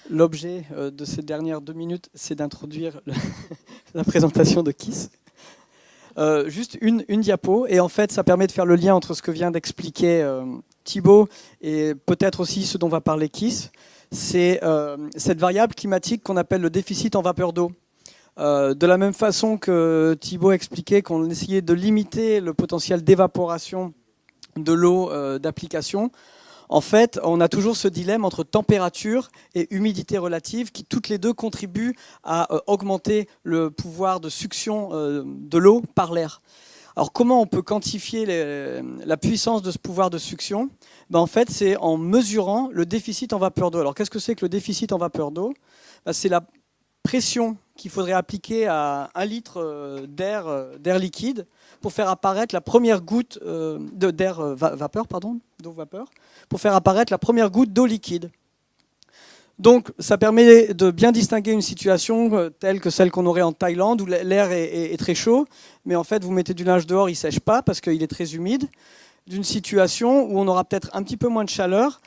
L'objet de ces dernières 2 minutes, c'est d'introduire la présentation de KISS. Juste une diapo, et en fait, ça permet de faire le lien entre ce que vient d'expliquer Thibaut et peut-être aussi ce dont va parler KISS. C'est cette variable climatique qu'on appelle le déficit en vapeur d'eau. De la même façon que Thibaut expliquait qu'on essayait de limiter le potentiel d'évaporation de l'eau d'application, en fait, on a toujours ce dilemme entre température et humidité relative qui, toutes les deux, contribuent à augmenter le pouvoir de succion de l'eau par l'air. Alors, comment on peut quantifier la puissance de ce pouvoir de succion ? En fait, c'est en mesurant le déficit en vapeur d'eau. Alors, qu'est-ce que c'est que le déficit en vapeur d'eau ? C'est la pression qu'il faudrait appliquer à 1 litre d'air liquide pour faire apparaître la première goutte d'eau vapeur, pour faire apparaître la première goutte d'eau liquide. Donc, ça permet de bien distinguer une situation telle que celle qu'on aurait en Thaïlande, où l'air est très chaud, mais en fait, vous mettez du linge dehors, il ne sèche pas parce qu'il est très humide, d'une situation où on aura peut-être un petit peu moins de chaleur,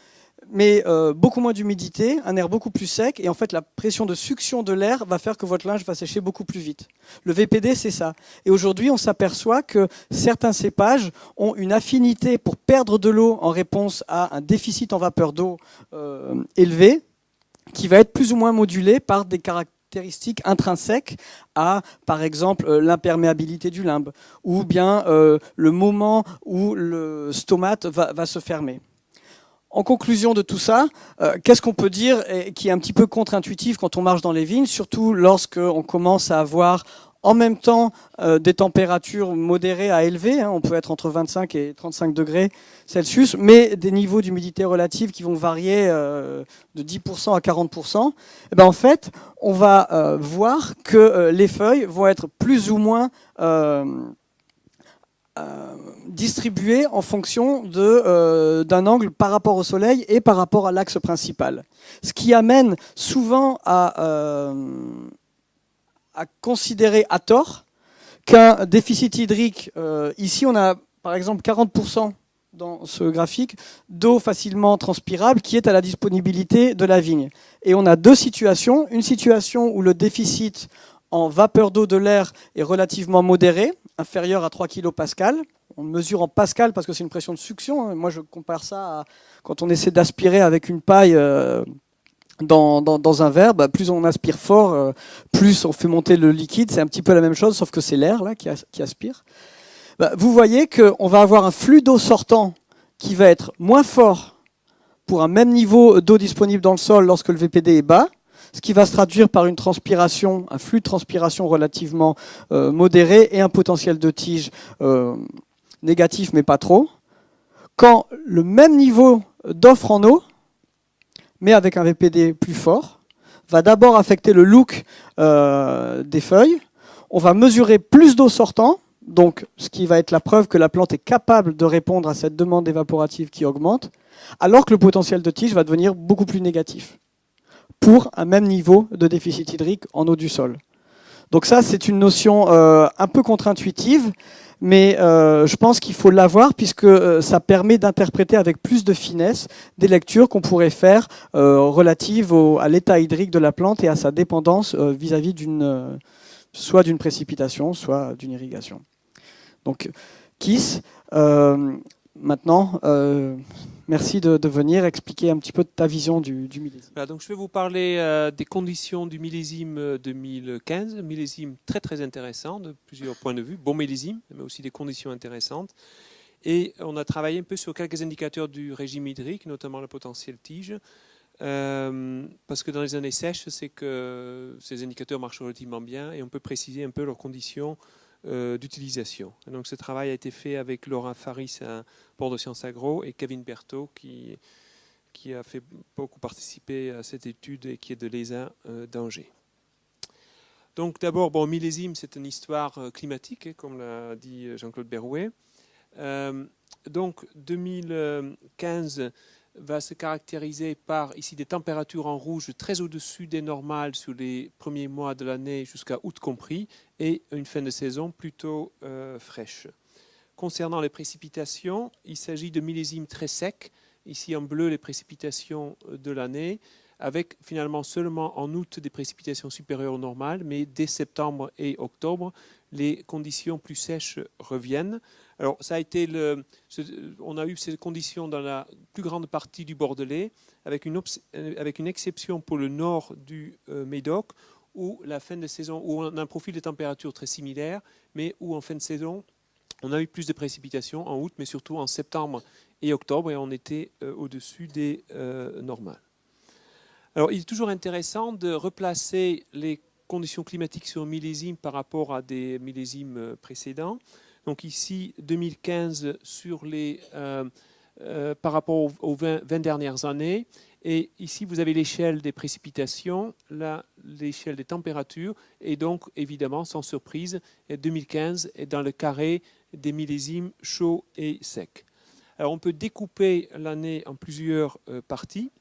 mais beaucoup moins d'humidité, un air beaucoup plus sec, et en fait la pression de succion de l'air va faire que votre linge va sécher beaucoup plus vite. Le VPD, c'est ça. Et aujourd'hui, on s'aperçoit que certains cépages ont une affinité pour perdre de l'eau en réponse à un déficit en vapeur d'eau élevé, qui va être plus ou moins modulé par des caractéristiques intrinsèques à, par exemple, l'imperméabilité du limbe, ou bien le moment où le stomate va se fermer. En conclusion de tout ça, qu'est-ce qu'on peut dire qui est un petit peu contre-intuitif quand on marche dans les vignes, surtout lorsqu'on commence à avoir en même temps des températures modérées à élevées, on peut être entre 25 et 35 degrés Celsius, mais des niveaux d'humidité relative qui vont varier de 10% à 40%. Et en fait, on va voir que les feuilles vont être plus ou moins distribué en fonction d'un angle par rapport au soleil et par rapport à l'axe principal. Ce qui amène souvent à considérer à tort qu'un déficit hydrique, ici on a par exemple 40% dans ce graphique d'eau facilement transpirable qui est à la disponibilité de la vigne. Et on a deux situations, une situation où le déficit en vapeur d'eau de l'air est relativement modéré, inférieur à 3 kPa. On mesure en pascal parce que c'est une pression de succion. Moi, je compare ça à quand on essaie d'aspirer avec une paille dans un verre. Plus on aspire fort, plus on fait monter le liquide. C'est un petit peu la même chose, sauf que c'est l'air là qui aspire. Vous voyez qu'on va avoir un flux d'eau sortant qui va être moins fort pour un même niveau d'eau disponible dans le sol lorsque le VPD est bas, ce qui va se traduire par une transpiration, un flux de transpiration relativement modéré et un potentiel de tige négatif, mais pas trop. Quand le même niveau d'offre en eau, mais avec un VPD plus fort, va d'abord affecter le look des feuilles. On va mesurer plus d'eau sortant, donc ce qui va être la preuve que la plante est capable de répondre à cette demande évaporative qui augmente, alors que le potentiel de tige va devenir beaucoup plus négatif pour un même niveau de déficit hydrique en eau du sol. Donc ça, c'est une notion un peu contre-intuitive, mais je pense qu'il faut l'avoir puisque ça permet d'interpréter avec plus de finesse des lectures qu'on pourrait faire relatives à l'état hydrique de la plante et à sa dépendance vis-à-vis soit d'une précipitation, soit d'une irrigation. Donc, KISS, maintenant, merci de venir expliquer un petit peu ta vision du millésime. Voilà, donc je vais vous parler des conditions du millésime 2015, millésime très très intéressant de plusieurs points de vue, bon millésime, mais aussi des conditions intéressantes. Et on a travaillé un peu sur quelques indicateurs du régime hydrique, notamment le potentiel tige, parce que dans les années sèches, c'est que ces indicateurs marchent relativement bien et on peut préciser un peu leurs conditions d'utilisation. Et donc ce travail a été fait avec Laurent Faris à Port de Sciences Agro et Kevin Berthaud qui a fait beaucoup participer à cette étude et qui est de l'ESA d'Angers. Donc d'abord, millésime, c'est une histoire climatique, comme l'a dit Jean-Claude Berrouet. Donc 2015 va se caractériser par ici des températures en rouge très au-dessus des normales sur les premiers mois de l'année jusqu'à août compris et une fin de saison plutôt fraîche. Concernant les précipitations, il s'agit de millésimes très secs. Ici en bleu les précipitations de l'année avec finalement seulement en août des précipitations supérieures aux normales, mais dès septembre et octobre, les conditions plus sèches reviennent. Alors, on a eu ces conditions dans la plus grande partie du Bordelais, avec une exception pour le nord du Médoc, où la fin de saison, où on a un profil de température très similaire, mais où en fin de saison, on a eu plus de précipitations en août, mais surtout en septembre et octobre, et on était au-dessus des normales. Alors, il est toujours intéressant de replacer les conditions climatiques sur un millésime par rapport à des millésimes précédents. Donc ici, 2015 par rapport aux 20 dernières années. Et ici, vous avez l'échelle des précipitations, là, l'échelle des températures. Et donc, évidemment, sans surprise, 2015 est dans le carré des millésimes chauds et secs. Alors, on peut découper l'année en plusieurs parties.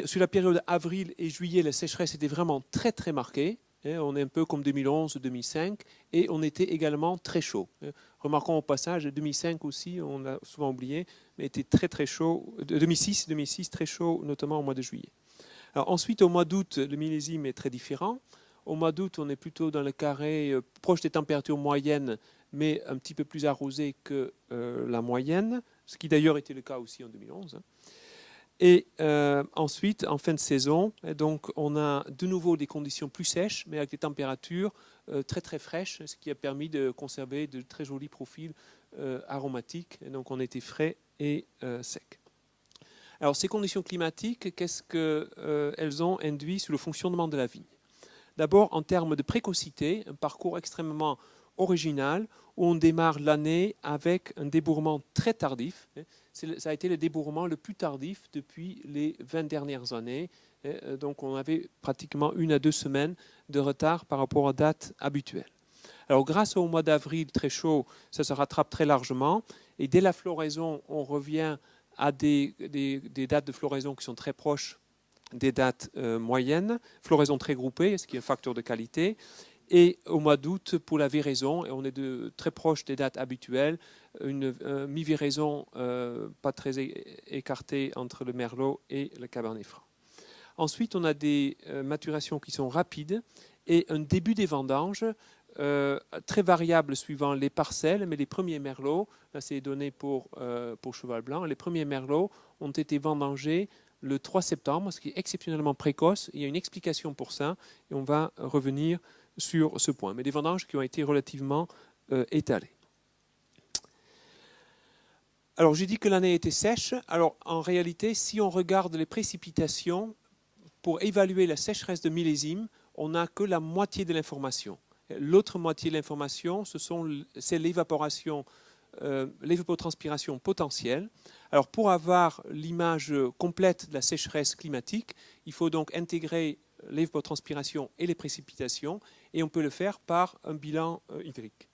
Sur la période avril et juillet, la sécheresse était vraiment très, très marquée. On est un peu comme 2011-2005 et on était également très chaud. Remarquons au passage, 2005 aussi, on l'a souvent oublié, mais était très très chaud. 2006 très chaud, notamment au mois de juillet. Alors ensuite, au mois d'août, le millésime est très différent. Au mois d'août, on est plutôt dans le carré proche des températures moyennes, mais un petit peu plus arrosé que la moyenne, ce qui d'ailleurs était le cas aussi en 2011. Et ensuite, en fin de saison, donc, on a de nouveau des conditions plus sèches, mais avec des températures très très fraîches, ce qui a permis de conserver de très jolis profils aromatiques. Et donc on était frais et secs. Alors ces conditions climatiques, qu'est-ce qu'elles ont induit sur le fonctionnement de la vigne? D'abord, en termes de précocité, un parcours extrêmement original où on démarre l'année avec un débourrement très tardif. Ça a été le débourrement le plus tardif depuis les 20 dernières années. Donc on avait pratiquement 1 à 2 semaines de retard par rapport aux dates habituelles. Alors grâce au mois d'avril très chaud, ça se rattrape très largement. Et dès la floraison, on revient à des dates de floraison qui sont très proches des dates moyennes, floraison très groupée, ce qui est un facteur de qualité. Et au mois d'août, pour la véraison, on est très proche des dates habituelles, une mi-véraison pas très écartée entre le merlot et le cabernet franc. Ensuite, on a des maturations qui sont rapides et un début des vendanges très variable suivant les parcelles, mais les premiers merlots, là c'est donné pour Cheval Blanc, les premiers merlots ont été vendangés le 3 septembre, ce qui est exceptionnellement précoce. Il y a une explication pour ça et on va revenir sur ce point, mais des vendanges qui ont été relativement étalées. Alors j'ai dit que l'année était sèche. Alors en réalité, si on regarde les précipitations, pour évaluer la sécheresse de millésime, on n'a que la moitié de l'information. L'autre moitié de l'information, c'est l'évaporation, l'évapotranspiration potentielle. Alors pour avoir l'image complète de la sécheresse climatique, il faut donc intégrer l'évapotranspiration et les précipitations, et on peut le faire par un bilan hydrique.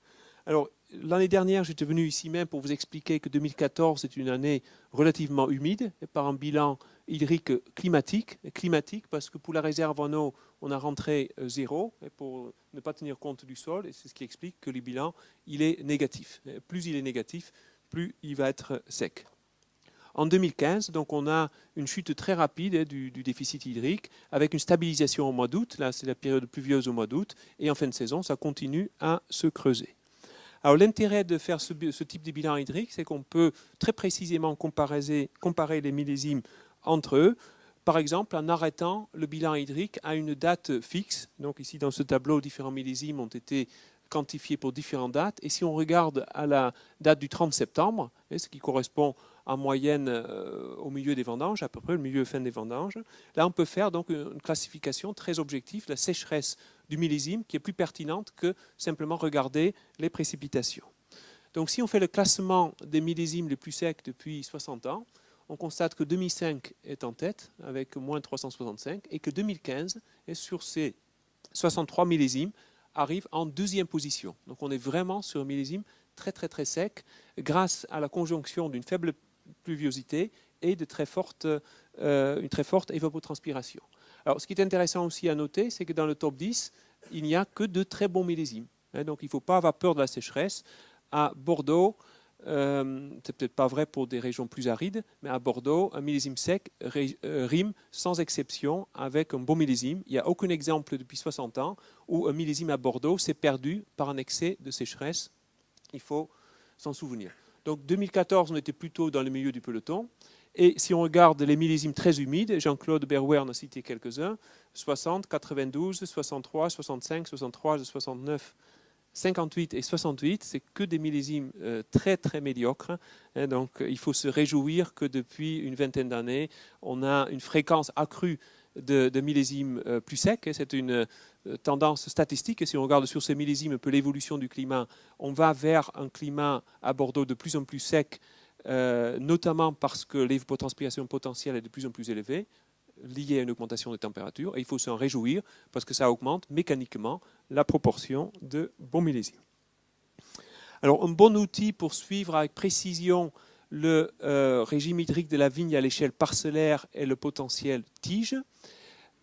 Alors, l'année dernière, j'étais venu ici même pour vous expliquer que 2014 est une année relativement humide, par un bilan hydrique climatique parce que pour la réserve en eau, on a rentré 0, pour ne pas tenir compte du sol, et c'est ce qui explique que le bilan, il est négatif. Plus il est négatif, plus il va être sec. En 2015, donc, on a une chute très rapide du déficit hydrique avec une stabilisation au mois d'août. Là, c'est la période pluvieuse au mois d'août. Et en fin de saison, ça continue à se creuser. Alors, l'intérêt de faire ce type de bilan hydrique, c'est qu'on peut très précisément comparer les millésimes entre eux. Par exemple, en arrêtant le bilan hydrique à une date fixe. Donc ici, dans ce tableau, différents millésimes ont été quantifiés pour différentes dates. Et si on regarde à la date du 30 septembre, ce qui correspond en moyenne au milieu des vendanges, à peu près le milieu fin des vendanges. Là, on peut faire donc une classification très objective de la sécheresse du millésime qui est plus pertinente que simplement regarder les précipitations. Donc, si on fait le classement des millésimes les plus secs depuis 60 ans, on constate que 2005 est en tête avec moins 365 et que 2015, sur ces 63 millésimes, arrive en deuxième position. Donc, on est vraiment sur un millésime très très très sec grâce à la conjonction d'une faible pluviosité et de une très forte évapotranspiration. Alors, ce qui est intéressant aussi à noter, c'est que dans le top 10, il n'y a que de très bons millésimes. Donc, il ne faut pas avoir peur de la sécheresse. À Bordeaux, c'est peut-être pas vrai pour des régions plus arides, mais à Bordeaux, un millésime sec rime sans exception avec un bon millésime. Il n'y a aucun exemple depuis 60 ans où un millésime à Bordeaux s'est perdu par un excès de sécheresse. Il faut s'en souvenir. Donc 2014, on était plutôt dans le milieu du peloton. Et si on regarde les millésimes très humides, Jean-Claude Berrouet en a cité quelques-uns, 60, 92, 63, 65, 63, 69, 58 et 68, c'est que des millésimes très très médiocres. Donc il faut se réjouir que depuis une vingtaine d'années, on a une fréquence accrue de millésimes plus secs. C'est une tendance statistique. Et si on regarde sur ces millésimes un peu l'évolution du climat, on va vers un climat à Bordeaux de plus en plus sec, notamment parce que l'évapotranspiration potentielle est de plus en plus élevée, liée à une augmentation des températures. Et il faut s'en réjouir parce que ça augmente mécaniquement la proportion de bons millésimes. Alors, un bon outil pour suivre avec précision le régime hydrique de la vigne à l'échelle parcellaire est le potentiel tige.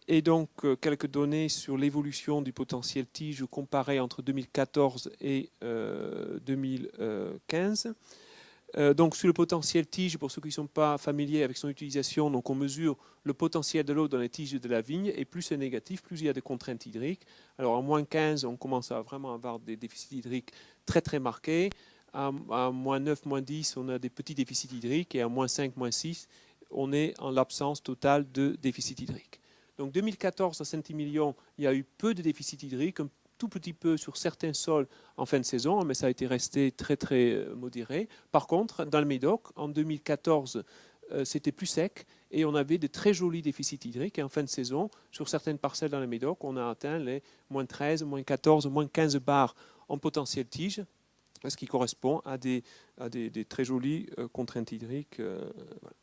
Et donc, quelques données sur l'évolution du potentiel tige comparé entre 2014 et 2015. Donc, sur le potentiel tige, pour ceux qui ne sont pas familiers avec son utilisation, donc on mesure le potentiel de l'eau dans les tiges de la vigne, et plus c'est négatif, plus il y a des contraintes hydriques. Alors, en moins 15, on commence à vraiment avoir des déficits hydriques très très marqués. À moins 9, moins 10, on a des petits déficits hydriques, et à moins 5, moins 6, on est en l'absence totale de déficit hydrique. Donc, 2014 à Saint-Émilion, il y a eu peu de déficit hydrique, un tout petit peu sur certains sols en fin de saison, mais ça a été resté très très modéré. Par contre, dans le Médoc, en 2014, c'était plus sec et on avait de très jolis déficits hydriques. Et en fin de saison, sur certaines parcelles dans le Médoc, on a atteint les moins 13, moins 14, moins 15 bars en potentiel tige, ce qui correspond à des très jolies contraintes hydriques. Voilà.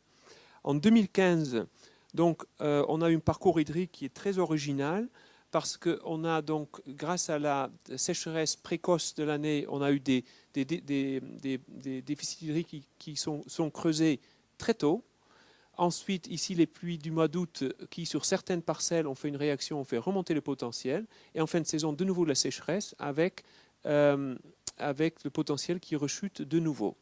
En 2015, donc, on a un parcours hydrique qui est très original, parce qu'on a donc, grâce à la sécheresse précoce de l'année, on a eu des déficits hydriques qui sont creusés très tôt. Ensuite, ici, les pluies du mois d'août qui, sur certaines parcelles, ont fait une réaction, ont fait remonter le potentiel. Et en fin de saison, de nouveau, la sécheresse avec le potentiel qui rechute de nouveau.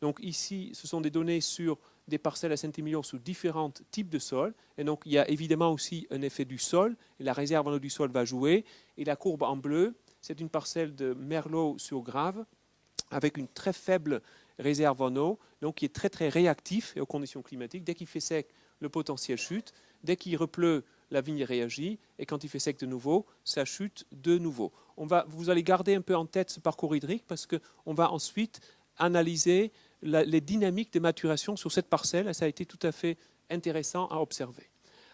Donc ici, ce sont des données sur des parcelles à Saint-Émilion sous différents types de sols. Et donc, il y a évidemment aussi un effet du sol. Et la réserve en eau du sol va jouer. Et la courbe en bleu, c'est une parcelle de Merlot sur Grave avec une très faible réserve en eau, donc qui est très très réactif aux conditions climatiques. Dès qu'il fait sec, le potentiel chute. Dès qu'il repleut, la vigne réagit. Et quand il fait sec de nouveau, ça chute de nouveau. Vous allez garder un peu en tête ce parcours hydrique parce qu'on va ensuite analyser les dynamiques de maturation sur cette parcelle. Ça a été tout à fait intéressant à observer.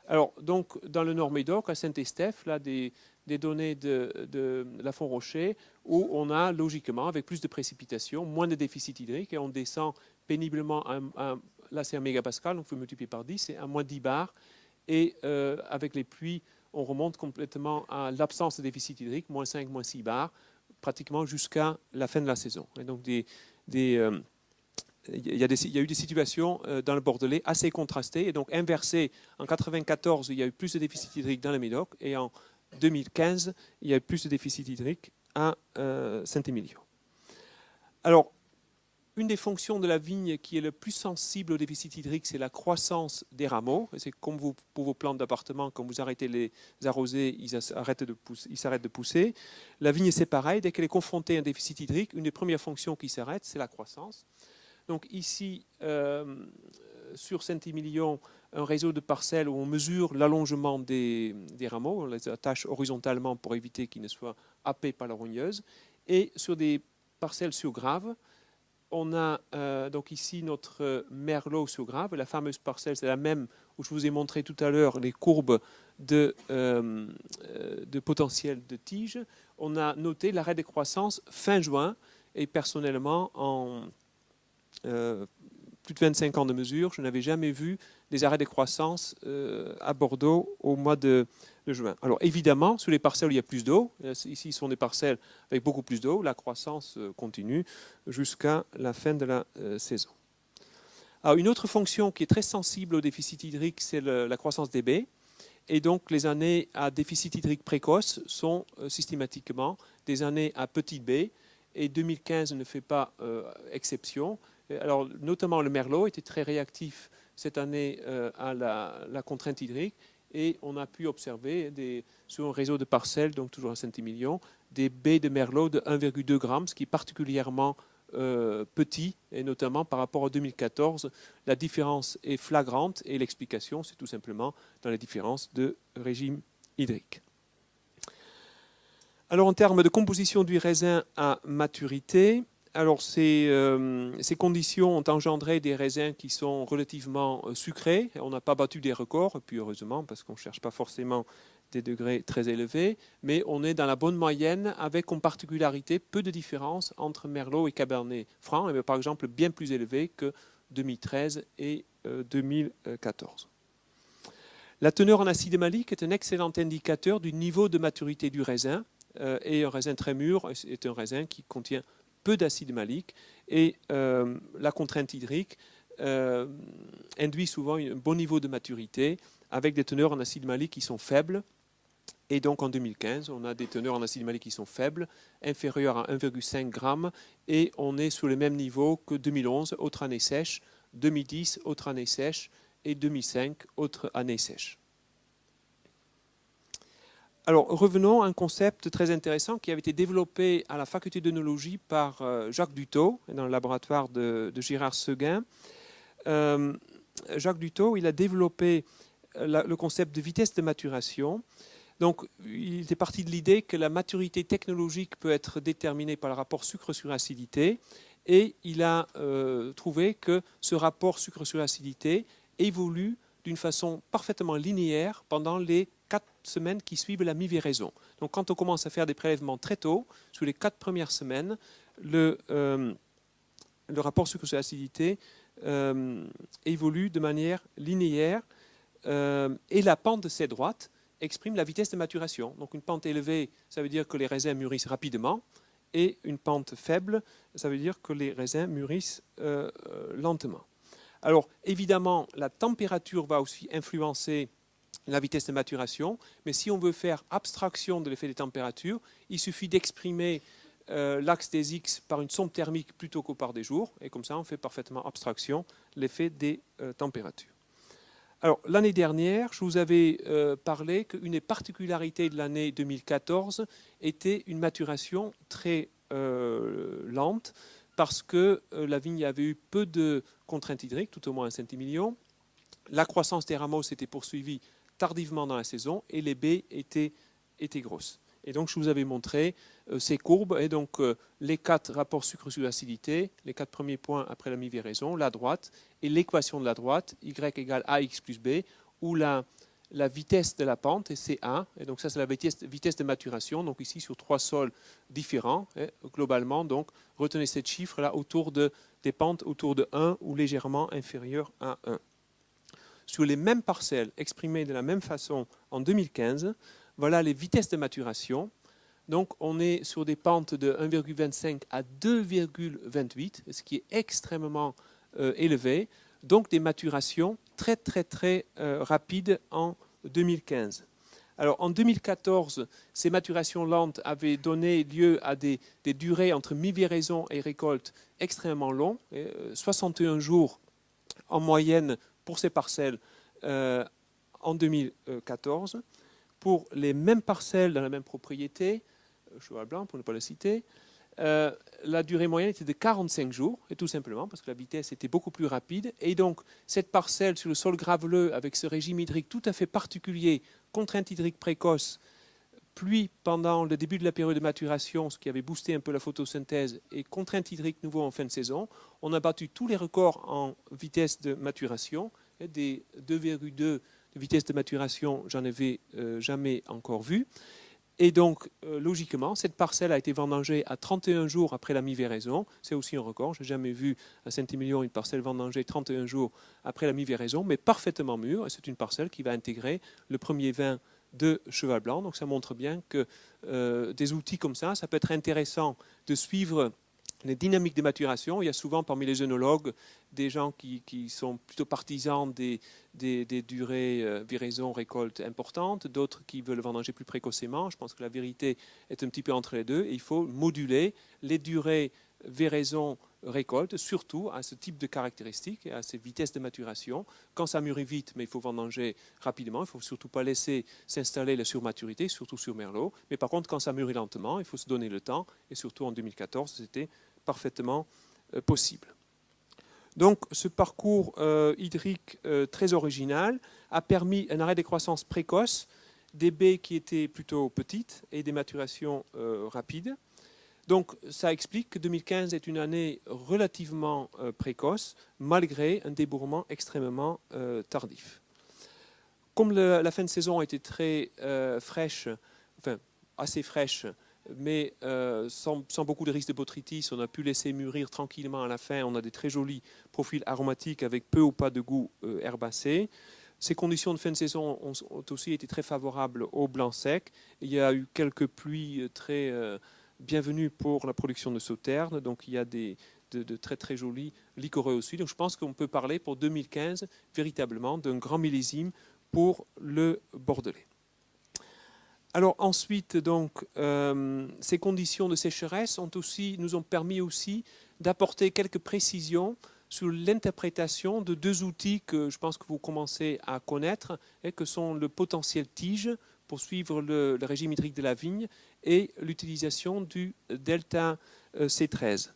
Alors, donc, dans le Nord-Médoc, à Saint-Estèphe, là, des données de la Font-Rocher, où on a, logiquement, avec plus de précipitations, moins de déficit hydrique, et on descend péniblement, là c'est un mégapascal, donc il faut multiplier par 10, c'est à moins 10 bars, et avec les pluies, on remonte complètement à l'absence de déficit hydrique, moins 5, moins 6 bars, pratiquement jusqu'à la fin de la saison. Et donc, il y a eu des situations dans le Bordelais assez contrastées. Et donc, inversé, en 1994, il y a eu plus de déficit hydrique dans le Médoc. Et en 2015, il y a eu plus de déficit hydrique à Saint-Émilion. Alors, une des fonctions de la vigne qui est le plus sensible au déficit hydrique, c'est la croissance des rameaux. C'est comme pour vos plantes d'appartement, quand vous arrêtez les arroser, ils s'arrêtent de pousser. La vigne, c'est pareil. Dès qu'elle est confrontée à un déficit hydrique, une des premières fonctions qui s'arrête, c'est la croissance. Donc ici, sur Saint-Émilion, un réseau de parcelles où on mesure l'allongement des rameaux, on les attache horizontalement pour éviter qu'ils ne soient happés par la rogneuse. Et sur des parcelles sur Grave, on a donc ici notre Merlot sur Grave. La fameuse parcelle, c'est la même où je vous ai montré tout à l'heure les courbes de potentiel de tige. On a noté l'arrêt de croissance fin juin. Et personnellement, en plus de 25 ans de mesure, je n'avais jamais vu des arrêts de croissance à Bordeaux au mois de juin. Alors évidemment, sur les parcelles où il y a plus d'eau, ici ce sont des parcelles avec beaucoup plus d'eau, la croissance continue jusqu'à la fin de la saison. Alors, une autre fonction qui est très sensible au déficit hydrique, c'est la croissance des baies. Et donc les années à déficit hydrique précoce sont systématiquement des années à petite baie. et 2015 ne fait pas exception. Alors, notamment le merlot était très réactif cette année à la contrainte hydrique, et on a pu observer sur un réseau de parcelles, donc toujours à Saint-Émilion, des baies de merlot de 1,2 g, ce qui est particulièrement petit, et notamment par rapport à 2014, la différence est flagrante, et l'explication, c'est tout simplement dans la différence de régime hydrique. Alors, en termes de composition du raisin à maturité, alors ces conditions ont engendré des raisins qui sont relativement sucrés. On n'a pas battu des records, et puis heureusement, parce qu'on ne cherche pas forcément des degrés très élevés, mais on est dans la bonne moyenne, avec en particularité peu de différence entre Merlot et Cabernet Franc, et par exemple bien plus élevé que 2013 et 2014. La teneur en acide malique est un excellent indicateur du niveau de maturité du raisin, et un raisin très mûr est un raisin qui contient peu d'acide malique, et la contrainte hydrique induit souvent un bon niveau de maturité avec des teneurs en acide malique qui sont faibles. Et donc en 2015, on a des teneurs en acide malique qui sont faibles, inférieures à 1,5 g, et on est sur le même niveau que 2011, autre année sèche, 2010, autre année sèche, et 2005, autre année sèche. Alors revenons à un concept très intéressant qui avait été développé à la faculté d'œnologie par Jacques Duthot, dans le laboratoire de Girard Seguin. Jacques Duthot, il a développé le concept de vitesse de maturation. Donc, il était parti de l'idée que la maturité technologique peut être déterminée par le rapport sucre sur acidité, et il a trouvé que ce rapport sucre sur acidité évolue d'une façon parfaitement linéaire pendant les 4 semaines qui suivent la mi-véraison. Donc, quand on commence à faire des prélèvements très tôt, sur les 4 premières semaines, le rapport sucre sur acidité évolue de manière linéaire, et la pente de cette droite exprime la vitesse de maturation. Donc une pente élevée, ça veut dire que les raisins mûrissent rapidement, et une pente faible, ça veut dire que les raisins mûrissent lentement. Alors évidemment, la température va aussi influencer la vitesse de maturation, mais si on veut faire abstraction de l'effet des températures, il suffit d'exprimer l'axe des X par une somme thermique plutôt qu'au par des jours, et comme ça on fait parfaitement abstraction de l'effet des températures. Alors, l'année dernière, je vous avais parlé qu'une des particularités de l'année 2014 était une maturation très lente, parce que la vigne avait eu peu de contraintes hydriques, tout au moins à Saint-Émilion. La croissance des rameaux s'était poursuivie tardivement dans la saison, et les baies étaient grosses. Et donc, je vous avais montré ces courbes, et donc les 4 rapports sucre sur acidité, les 4 premiers points après la mi-véraison, la droite, et l'équation de la droite, y égale ax plus b, où la vitesse de la pente est C1, et donc ça c'est la vitesse de maturation, donc ici sur 3 sols différents, globalement, donc retenez ces chiffres-là autour des pentes autour de 1 ou légèrement inférieures à 1. Sur les mêmes parcelles exprimées de la même façon en 2015, voilà les vitesses de maturation. Donc on est sur des pentes de 1,25 à 2,28, ce qui est extrêmement élevé. Donc des maturations très très très rapides en 2015. Alors en 2014, ces maturations lentes avaient donné lieu à des durées entre mi-véraison et récolte extrêmement longues, 61 jours en moyenne pour ces parcelles en 2014. Pour les mêmes parcelles dans la même propriété, cheval blanc pour ne pas le citer, la durée moyenne était de 45 jours, et tout simplement parce que la vitesse était beaucoup plus rapide. Et donc, cette parcelle sur le sol graveleux, avec ce régime hydrique tout à fait particulier, contrainte hydrique précoce, pluie pendant le début de la période de maturation, ce qui avait boosté un peu la photosynthèse, et contrainte hydrique nouveau en fin de saison, on a battu tous les records en vitesse de maturation, des 2,2 de vitesse de maturation, j'en avais jamais encore vu. Et donc, logiquement, cette parcelle a été vendangée à 31 jours après la mi-véraison. C'est aussi un record. Je n'ai jamais vu à Saint-Émilion une parcelle vendangée 31 jours après la mi-véraison, mais parfaitement mûre. Et c'est une parcelle qui va intégrer le premier vin de cheval blanc. Donc, ça montre bien que des outils comme ça peut être intéressant de suivre les dynamiques de maturation. Il y a souvent parmi les œnologues des gens qui sont plutôt partisans des durées viraison-récolte importantes, d'autres qui veulent vendanger plus précocement. Je pense que la vérité est un petit peu entre les deux. Et il faut moduler les durées véraison-récolte, surtout à ce type de caractéristiques et à ces vitesses de maturation. Quand ça mûrit vite, mais il faut vendanger rapidement, il ne faut surtout pas laisser s'installer la surmaturité, surtout sur Merlot. Mais par contre, quand ça mûrit lentement, il faut se donner le temps. Et surtout en 2014, c'était parfaitement possible. Donc ce parcours hydrique très original a permis un arrêt des croissances précoces, des baies qui étaient plutôt petites et des maturations rapides. Donc ça explique que 2015 est une année relativement précoce, malgré un débourrement extrêmement tardif. Comme la fin de saison a été très fraîche, enfin assez fraîche, mais sans beaucoup de risque de botrytis, on a pu laisser mûrir tranquillement à la fin. On a des très jolis profils aromatiques avec peu ou pas de goût herbacé. Ces conditions de fin de saison ont aussi été très favorables au blanc sec. Il y a eu quelques pluies très bienvenues pour la production de sauternes, donc il y a de très très jolis liquoreux aussi. Donc je pense qu'on peut parler pour 2015 véritablement d'un grand millésime pour le Bordelais. Alors ensuite, donc, ces conditions de sécheresse nous ont permis aussi d'apporter quelques précisions sur l'interprétation de deux outils que je pense que vous commencez à connaître, et que sont le potentiel tige pour suivre le régime hydrique de la vigne et l'utilisation du delta C13.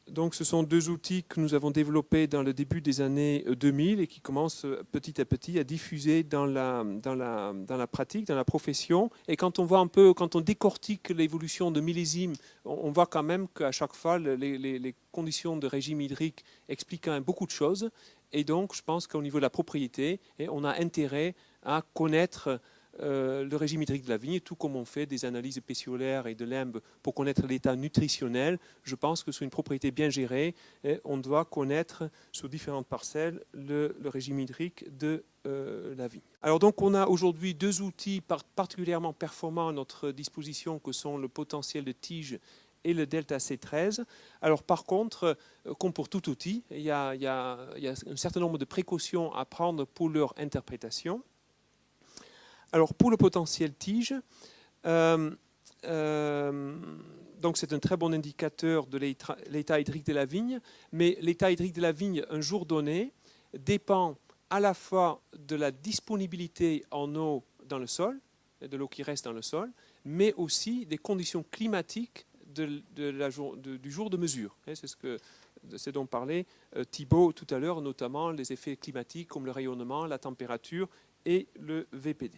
Donc, ce sont deux outils que nous avons développés dans le début des années 2000 et qui commencent petit à petit à diffuser dans la pratique, dans la profession. Et quand on décortique l'évolution de millésimes, on voit quand même qu'à chaque fois, les conditions de régime hydrique expliquent quand même beaucoup de choses. Et donc, je pense qu'au niveau de la propriété, on a intérêt à connaître le régime hydrique de la vigne, tout comme on fait des analyses pétiolaires et de limbe pour connaître l'état nutritionnel. Je pense que sur une propriété bien gérée, on doit connaître sur différentes parcelles le régime hydrique de la vigne. Alors donc on a aujourd'hui deux outils particulièrement performants à notre disposition, que sont le potentiel de tige et le delta C13. Alors par contre, comme pour tout outil, il y a un certain nombre de précautions à prendre pour leur interprétation. Alors pour le potentiel tige, donc c'est un très bon indicateur de l'état hydrique de la vigne, mais l'état hydrique de la vigne un jour donné dépend à la fois de la disponibilité en eau dans le sol, de l'eau qui reste dans le sol, mais aussi des conditions climatiques du jour de mesure. C'est dont parlait Thibaut tout à l'heure, notamment les effets climatiques comme le rayonnement, la température et le VPD.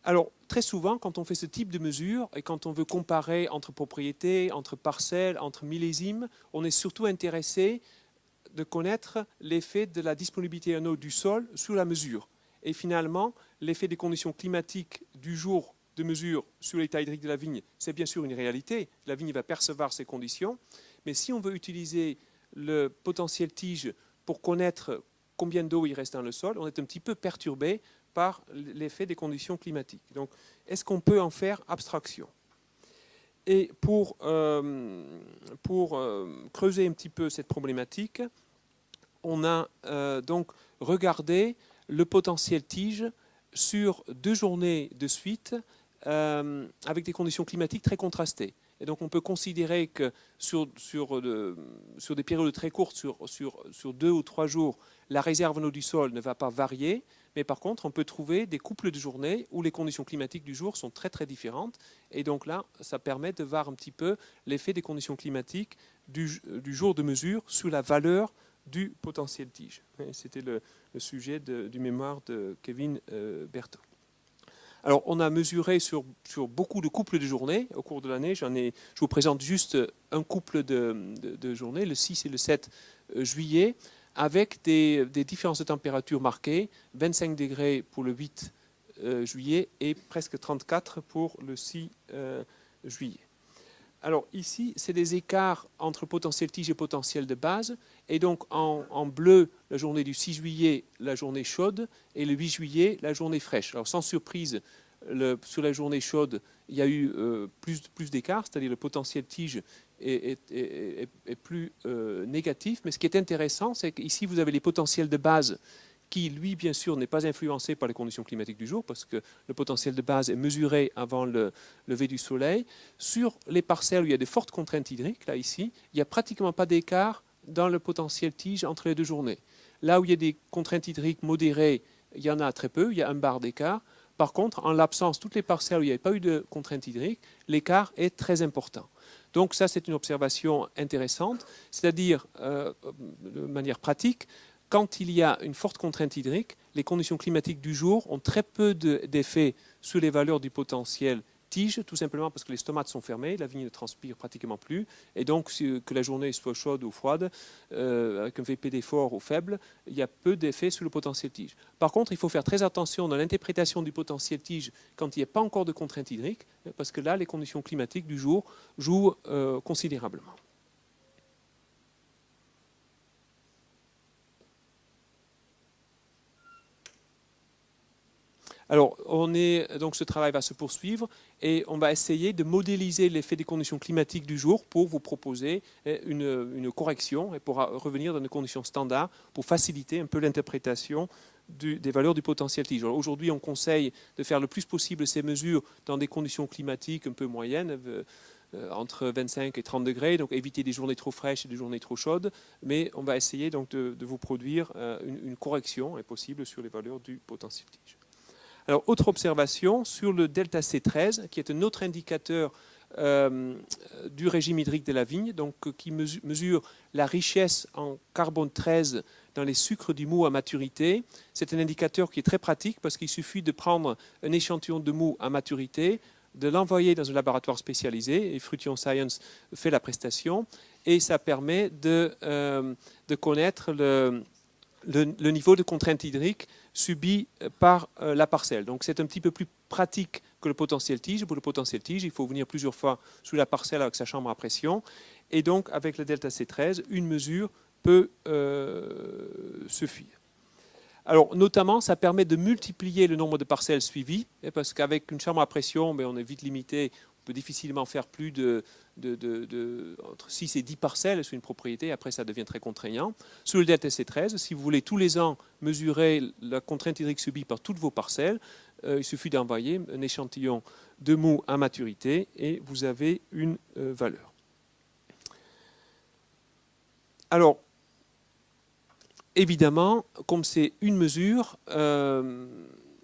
Alors, très souvent, quand on fait ce type de mesure et quand on veut comparer entre propriétés, entre parcelles, entre millésimes, on est surtout intéressé de connaître l'effet de la disponibilité en eau du sol sur la mesure. Et finalement, l'effet des conditions climatiques du jour de mesure sur l'état hydrique de la vigne, c'est bien sûr une réalité. La vigne va percevoir ces conditions. Mais si on veut utiliser le potentiel tige pour connaître combien d'eau il reste dans le sol, on est un petit peu perturbé par l'effet des conditions climatiques. Donc, est-ce qu'on peut en faire abstraction? Et pour creuser un petit peu cette problématique, on a donc regardé le potentiel tige sur 2 journées de suite avec des conditions climatiques très contrastées. Et donc on peut considérer que sur des périodes très courtes, sur 2 ou 3 jours, la réserve en eau du sol ne va pas varier, mais par contre on peut trouver des couples de journées où les conditions climatiques du jour sont très très différentes. Et donc là, ça permet de voir un petit peu l'effet des conditions climatiques du jour de mesure sur la valeur du potentiel tige. C'était le sujet du mémoire de Kevin Berthaud. Alors, on a mesuré sur beaucoup de couples de journées au cours de l'année. Je vous présente juste un couple de journées, le 6 et le 7 juillet, avec des différences de température marquées, 25 degrés pour le 8 juillet et presque 34 pour le 6 juillet. Alors ici, c'est des écarts entre potentiel tige et potentiel de base. Et donc en bleu, la journée du 6 juillet, la journée chaude, et le 8 juillet, la journée fraîche. Alors sans surprise, sur la journée chaude, il y a eu plus d'écart, c'est-à-dire le potentiel tige est plus négatif. Mais ce qui est intéressant, c'est qu'ici, vous avez les potentiels de base qui, lui, bien sûr, n'est pas influencé par les conditions climatiques du jour, parce que le potentiel de base est mesuré avant le lever du soleil. Sur les parcelles où il y a de fortes contraintes hydriques, là, ici, il n'y a pratiquement pas d'écart dans le potentiel tige entre les deux journées. Là où il y a des contraintes hydriques modérées, il y en a très peu, il y a un bar d'écart. Par contre, en l'absence, toutes les parcelles où il n'y avait pas eu de contraintes hydriques, l'écart est très important. Donc ça, c'est une observation intéressante, c'est-à-dire, de manière pratique, quand il y a une forte contrainte hydrique, les conditions climatiques du jour ont très peu d'effet sur les valeurs du potentiel tige, tout simplement parce que les stomates sont fermés, la vigne ne transpire pratiquement plus, et donc que la journée soit chaude ou froide, avec un VPD fort ou faible, il y a peu d'effet sur le potentiel tige. Par contre, il faut faire très attention dans l'interprétation du potentiel tige quand il n'y a pas encore de contrainte hydrique, parce que là, les conditions climatiques du jour jouent considérablement. Alors, donc ce travail va se poursuivre et on va essayer de modéliser l'effet des conditions climatiques du jour pour vous proposer une correction et pour revenir dans des conditions standards pour faciliter un peu l'interprétation des valeurs du potentiel tige. Aujourd'hui, on conseille de faire le plus possible ces mesures dans des conditions climatiques un peu moyennes, entre 25 et 30 degrés, donc éviter des journées trop fraîches et des journées trop chaudes, mais on va essayer donc de vous produire une correction, est possible, sur les valeurs du potentiel tige. Alors, autre observation sur le delta C13, qui est un autre indicateur du régime hydrique de la vigne, donc qui mesure la richesse en carbone 13 dans les sucres du mou à maturité. C'est un indicateur qui est très pratique parce qu'il suffit de prendre un échantillon de mou à maturité, de l'envoyer dans un laboratoire spécialisé, et Fruition Science fait la prestation, et ça permet de connaître le niveau de contrainte hydrique subi par la parcelle. Donc c'est un petit peu plus pratique que le potentiel tige. Pour le potentiel tige, il faut venir plusieurs fois sous la parcelle avec sa chambre à pression. Et donc avec le delta C13, une mesure peut suffire. Alors notamment, ça permet de multiplier le nombre de parcelles suivies, parce qu'avec une chambre à pression, on est vite limité. On peut difficilement faire plus entre 6 et 10 parcelles sur une propriété. Après, ça devient très contraignant. Sur le delta C13, si vous voulez tous les ans mesurer la contrainte hydrique subie par toutes vos parcelles, il suffit d'envoyer un échantillon de mou à maturité et vous avez une valeur. Alors, évidemment, comme c'est une mesure,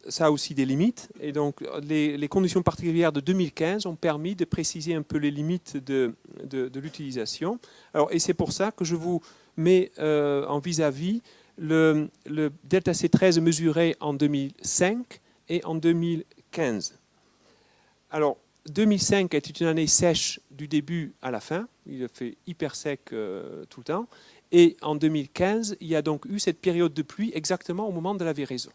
ça a aussi des limites. Et donc, les conditions particulières de 2015 ont permis de préciser un peu les limites de l'utilisation. Et c'est pour ça que je vous mets en vis-à-vis le delta C13 mesuré en 2005 et en 2015. Alors, 2005 était une année sèche du début à la fin. Il a fait hyper sec tout le temps. Et en 2015, il y a donc eu cette période de pluie exactement au moment de la véraison.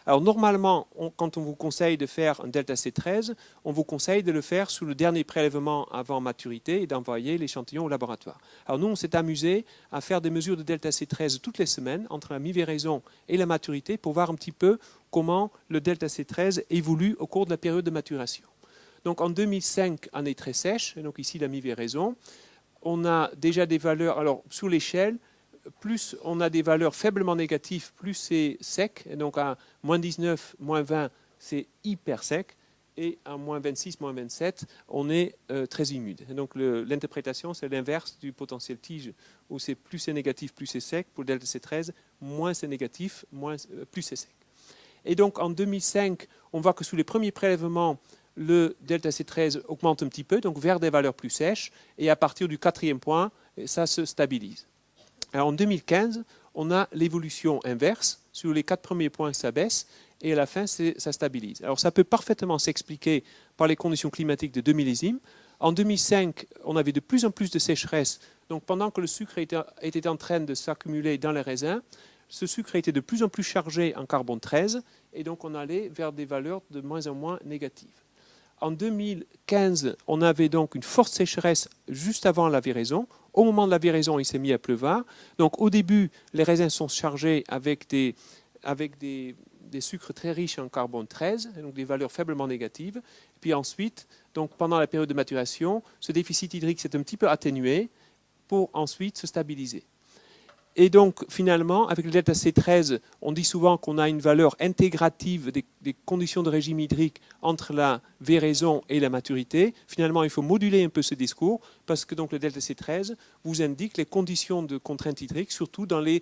Alors normalement, quand on vous conseille de faire un delta C13, on vous conseille de le faire sous le dernier prélèvement avant maturité et d'envoyer l'échantillon au laboratoire. Alors nous, on s'est amusé à faire des mesures de delta C13 toutes les semaines entre la mi-véraison et la maturité pour voir un petit peu comment le delta C13 évolue au cours de la période de maturation. Donc en 2005, année très sèche, et donc ici la mi-véraison, on a déjà des valeurs, alors sous l'échelle, plus on a des valeurs faiblement négatives, plus c'est sec. Et donc à moins 19, moins 20, c'est hyper sec. Et à moins 26, moins 27, on est très humide. Et donc l'interprétation, c'est l'inverse du potentiel tige, où plus c'est négatif, plus c'est sec. Pour le delta C13, moins c'est négatif, plus c'est sec. Et donc en 2005, on voit que sous les premiers prélèvements, le delta C13 augmente un petit peu, donc vers des valeurs plus sèches. Et à partir du 4e point, ça se stabilise. Alors en 2015, on a l'évolution inverse. Sur les 4 premiers points, ça baisse et à la fin, ça stabilise. Alors ça peut parfaitement s'expliquer par les conditions climatiques de 2 millésimes. En 2005, on avait de plus en plus de sécheresse. Donc pendant que le sucre était en train de s'accumuler dans les raisins, ce sucre était de plus en plus chargé en carbone 13 et donc on allait vers des valeurs de moins en moins négatives. En 2015, on avait donc une forte sécheresse juste avant la véraison. Au moment de la véraison, il s'est mis à pleuvoir. Donc au début, les raisins sont chargés avec des des sucres très riches en carbone 13, donc des valeurs faiblement négatives. Et puis ensuite, donc pendant la période de maturation, ce déficit hydrique s'est un petit peu atténué pour ensuite se stabiliser. Et donc, finalement, avec le delta C13, on dit souvent qu'on a une valeur intégrative des conditions de régime hydrique entre la véraison et la maturité. Finalement, il faut moduler un peu ce discours parce que donc, le delta C13 vous indique les conditions de contrainte hydrique, surtout dans les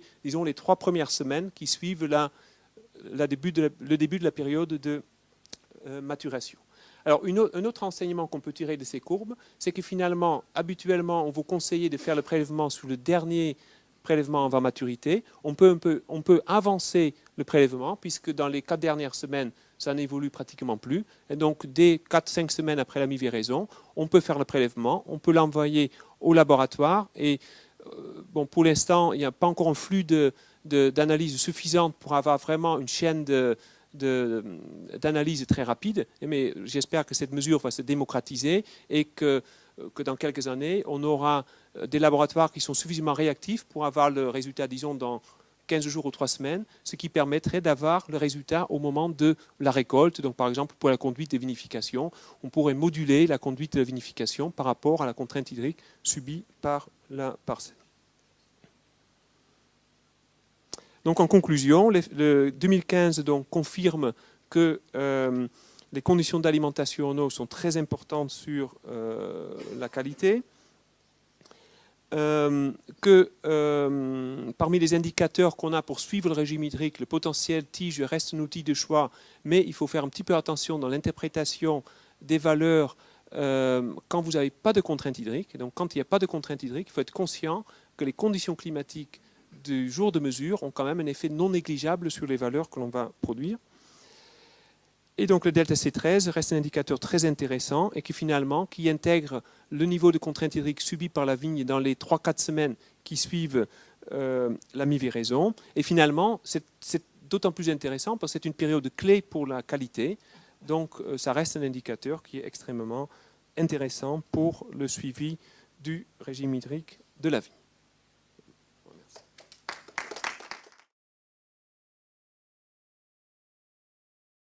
3 premières semaines qui suivent le début de la période de maturation. Alors, un autre enseignement qu'on peut tirer de ces courbes, c'est que finalement, habituellement, on vous conseille de faire le prélèvement sur le dernier prélèvement avant maturité. On peut avancer le prélèvement, puisque dans les 4 dernières semaines, ça n'évolue pratiquement plus. Et donc, dès 4-5 semaines après la mi-véraison, on peut faire le prélèvement, on peut l'envoyer au laboratoire. Et bon, pour l'instant, il n'y a pas encore un flux d'analyse suffisante pour avoir vraiment une chaîne d'analyse très rapide. Mais j'espère que cette mesure va se démocratiser et que dans quelques années, on aura des laboratoires qui sont suffisamment réactifs pour avoir le résultat, disons, dans 15 jours ou 3 semaines, ce qui permettrait d'avoir le résultat au moment de la récolte. Donc, par exemple, pour la conduite de vinification, on pourrait moduler la conduite de la vinification par rapport à la contrainte hydrique subie par la parcelle. Donc, en conclusion, le 2015 donc, confirme que les conditions d'alimentation en eau sont très importantes sur la qualité. Que parmi les indicateurs qu'on a pour suivre le régime hydrique, le potentiel tige reste un outil de choix, mais il faut faire un petit peu attention dans l'interprétation des valeurs quand vous n'avez pas de contrainte hydrique. Donc quand il n'y a pas de contrainte hydrique, il faut être conscient que les conditions climatiques du jour de mesure ont quand même un effet non négligeable sur les valeurs que l'on va produire. Et donc le delta C13 reste un indicateur très intéressant et qui intègre le niveau de contrainte hydrique subi par la vigne dans les 3-4 semaines qui suivent la mi-véraison. Et finalement, c'est d'autant plus intéressant parce que c'est une période clé pour la qualité. Donc ça reste un indicateur qui est extrêmement intéressant pour le suivi du régime hydrique de la vigne.